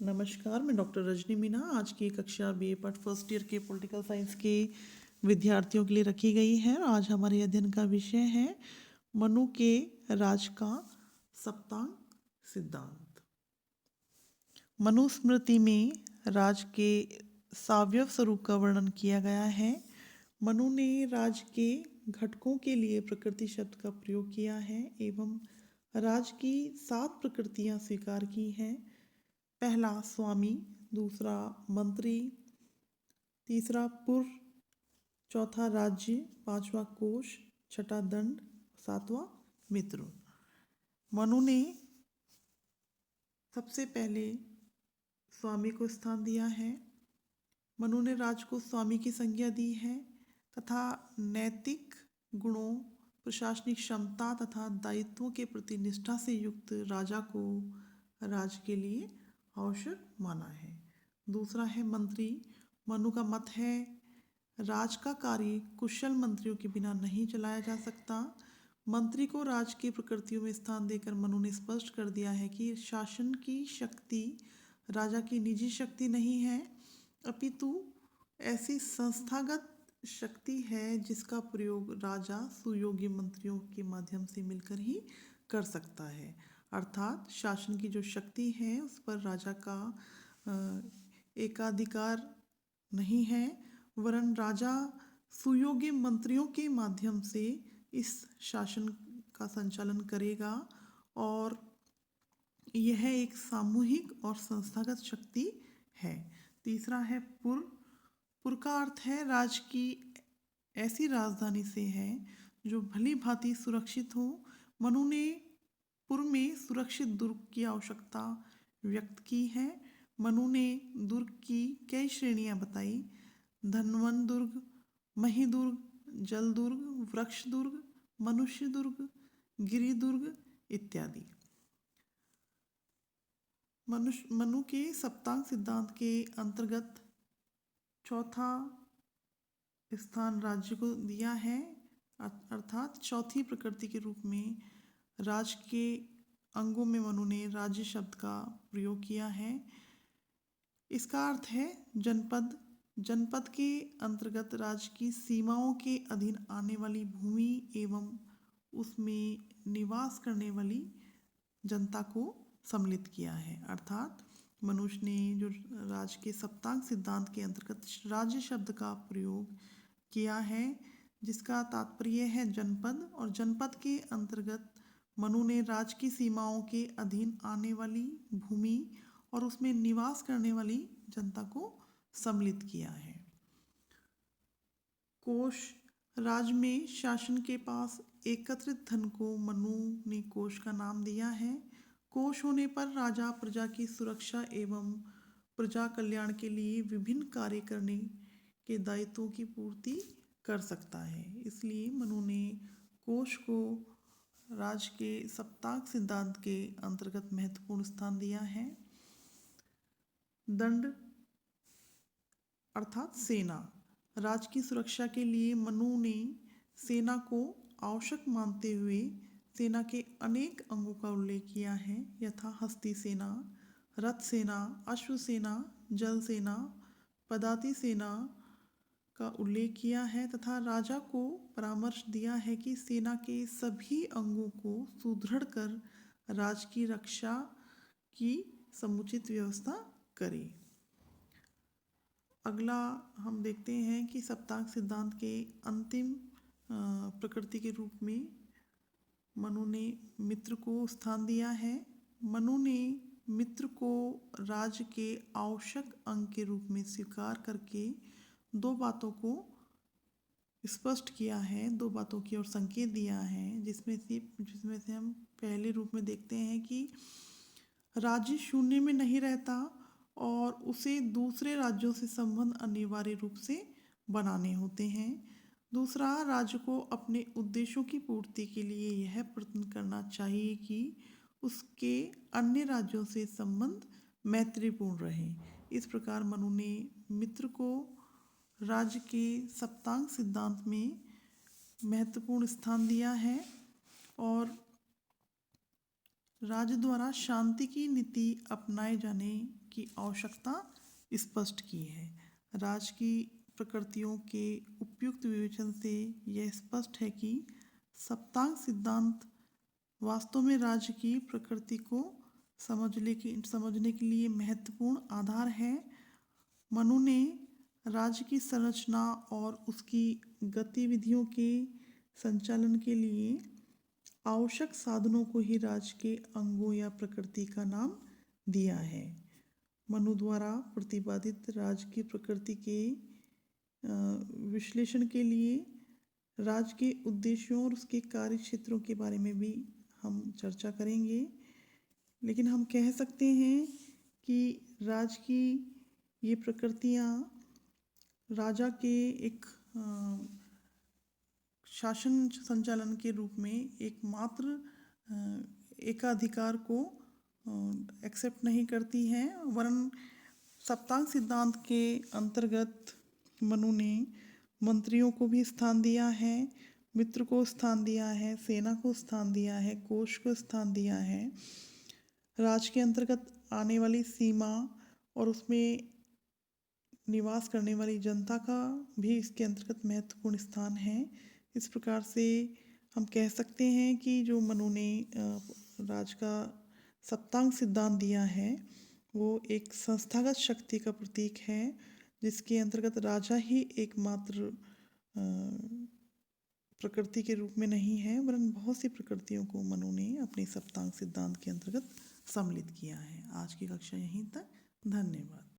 नमस्कार, मैं डॉक्टर रजनी मीना। आज की कक्षा बीए पार्ट फर्स्ट ईयर के पॉलिटिकल साइंस के विद्यार्थियों के लिए रखी गई है। आज हमारे अध्ययन का विषय है मनु के राज का सप्तांग सिद्धांत। मनुस्मृति में राज के सावयव स्वरूप का वर्णन किया गया है। मनु ने राज के घटकों के लिए प्रकृति शब्द का प्रयोग किया है एवं राज की 7 प्रकृतियां स्वीकार की हैं। पहला स्वामी, दूसरा मंत्री, तीसरा पुर, चौथा राज्य, पांचवा कोश, छठा दंड, सातवां मित्र। मनु ने सबसे पहले स्वामी को स्थान दिया है। मनु ने राज को स्वामी की संज्ञा दी है तथा नैतिक गुणों, प्रशासनिक क्षमता तथा दायित्वों के प्रति निष्ठा से युक्त राजा को राज के लिए आवश्यक माना है। दूसरा है मंत्री। मनु का मत है राज का कार्य कुशल मंत्रियों के बिना नहीं चलाया जा सकता। मंत्री को राज की प्रकृतियों में स्थान देकर मनु ने स्पष्ट कर दिया है कि शासन की शक्ति राजा की निजी शक्ति नहीं है, अपितु ऐसी संस्थागत शक्ति है जिसका प्रयोग राजा सुयोग्य मंत्रियों के माध्यम से मिलकर ही कर सकता है। अर्थात शासन की जो शक्ति है उस पर राजा का एकाधिकार नहीं है, वरन राजा सुयोग्य मंत्रियों के माध्यम से इस शासन का संचालन करेगा और यह एक सामूहिक और संस्थागत शक्ति है। तीसरा है पुर। पुर का अर्थ है राज की ऐसी राजधानी से है जो भली भांति सुरक्षित हो। मनु ने पुर में सुरक्षित दुर्ग की आवश्यकता व्यक्त की है। मनु ने दुर्ग की कई श्रेणियां बताई: धनवन दुर्ग, मही दुर्ग, जल दुर्ग, वृक्ष दुर्ग, मनुष्य दुर्ग, गिरि दुर्ग इत्यादि। मनु के सप्तांग सिद्धांत के अंतर्गत चौथा स्थान राज्य को दिया है, अर्थात चौथी प्रकृति के रूप में राज के अंगों में मनु ने राज्य शब्द का प्रयोग किया है। इसका अर्थ है जनपद। जनपद के अंतर्गत राज्य की सीमाओं के अधीन आने वाली भूमि एवं उसमें निवास करने वाली जनता को सम्मिलित किया है। अर्थात मनुष्य ने जो राज के सप्तांग सिद्धांत के अंतर्गत राज्य शब्द का प्रयोग किया है, जिसका तात्पर्य है जनपद, और जनपद के अंतर्गत मनु ने राज की सीमाओं के अधीन आने वाली भूमि और उसमें निवास करने वाली जनता को सम्मिलित किया है। कोश। राज में शासन के पास एकत्रित धन को मनु ने कोश का नाम दिया है। कोश होने पर राजा प्रजा की सुरक्षा एवं प्रजा कल्याण के लिए विभिन्न कार्य करने के दायित्वों की पूर्ति कर सकता है। इसलिए मनु ने कोश को राज के सप्तांग सिद्धांत के अंतर्गत महत्वपूर्ण स्थान दिया है। दंड अर्थात सेना। राज की सुरक्षा के लिए मनु ने सेना को आवश्यक मानते हुए सेना के अनेक अंगों का उल्लेख किया है, यथा हस्ती सेना, रथ सेना, अश्व सेना, जल सेना, पदाति सेना का उल्लेख किया है तथा राजा को परामर्श दिया है कि सेना के सभी अंगों को सुदृढ़ कर राज की रक्षा की समुचित व्यवस्था करे। अगला हम देखते हैं कि सप्तांग सिद्धांत के अंतिम प्रकृति के रूप में मनु ने मित्र को स्थान दिया है। मनु ने मित्र को राज्य के आवश्यक अंग के रूप में स्वीकार करके दो बातों को स्पष्ट किया है, दो बातों की ओर संकेत दिया है, जिसमें से हम पहले रूप में देखते हैं कि राज्य शून्य में नहीं रहता और उसे दूसरे राज्यों से संबंध अनिवार्य रूप से बनाने होते हैं। दूसरा, राज्य को अपने उद्देश्यों की पूर्ति के लिए यह प्रयत्न करना चाहिए कि उसके अन्य राज्यों से संबंध मैत्रीपूर्ण रहे। इस प्रकार मनु ने मित्र को राज्य के सप्तांग सिद्धांत में महत्वपूर्ण स्थान दिया है और राज्य द्वारा शांति की नीति अपनाए जाने की आवश्यकता स्पष्ट की है। राज्य की प्रकृतियों के उपयुक्त विवेचन से यह स्पष्ट है कि सप्तांग सिद्धांत वास्तव में राज्य की प्रकृति को समझने के लिए महत्वपूर्ण आधार है। मनु ने राज्य की संरचना और उसकी गतिविधियों के संचालन के लिए आवश्यक साधनों को ही राज्य के अंगों या प्रकृति का नाम दिया है। मनु द्वारा प्रतिपादित राज्य की प्रकृति के विश्लेषण के लिए राज्य के उद्देश्यों और उसके कार्य क्षेत्रों के बारे में भी हम चर्चा करेंगे। लेकिन हम कह सकते हैं कि राज्य की ये प्रकृतियाँ राजा के एक शासन संचालन के रूप में एकमात्र एकाधिकार को एक्सेप्ट नहीं करती हैं, वरन सप्तांग सिद्धांत के अंतर्गत मनु ने मंत्रियों को भी स्थान दिया है, मित्र को स्थान दिया है, सेना को स्थान दिया है, कोष को स्थान दिया है। राज्य के अंतर्गत आने वाली सीमा और उसमें निवास करने वाली जनता का भी इसके अंतर्गत महत्वपूर्ण स्थान है। इस प्रकार से हम कह सकते हैं कि जो मनु ने राज्य का सप्तांग सिद्धांत दिया है वो एक संस्थागत शक्ति का प्रतीक है, जिसके अंतर्गत राजा ही एकमात्र प्रकृति के रूप में नहीं है, वरन बहुत सी प्रकृतियों को मनु ने अपने सप्तांग सिद्धांत के अंतर्गत सम्मिलित किया है। आज की कक्षा यहीं तक। धन्यवाद।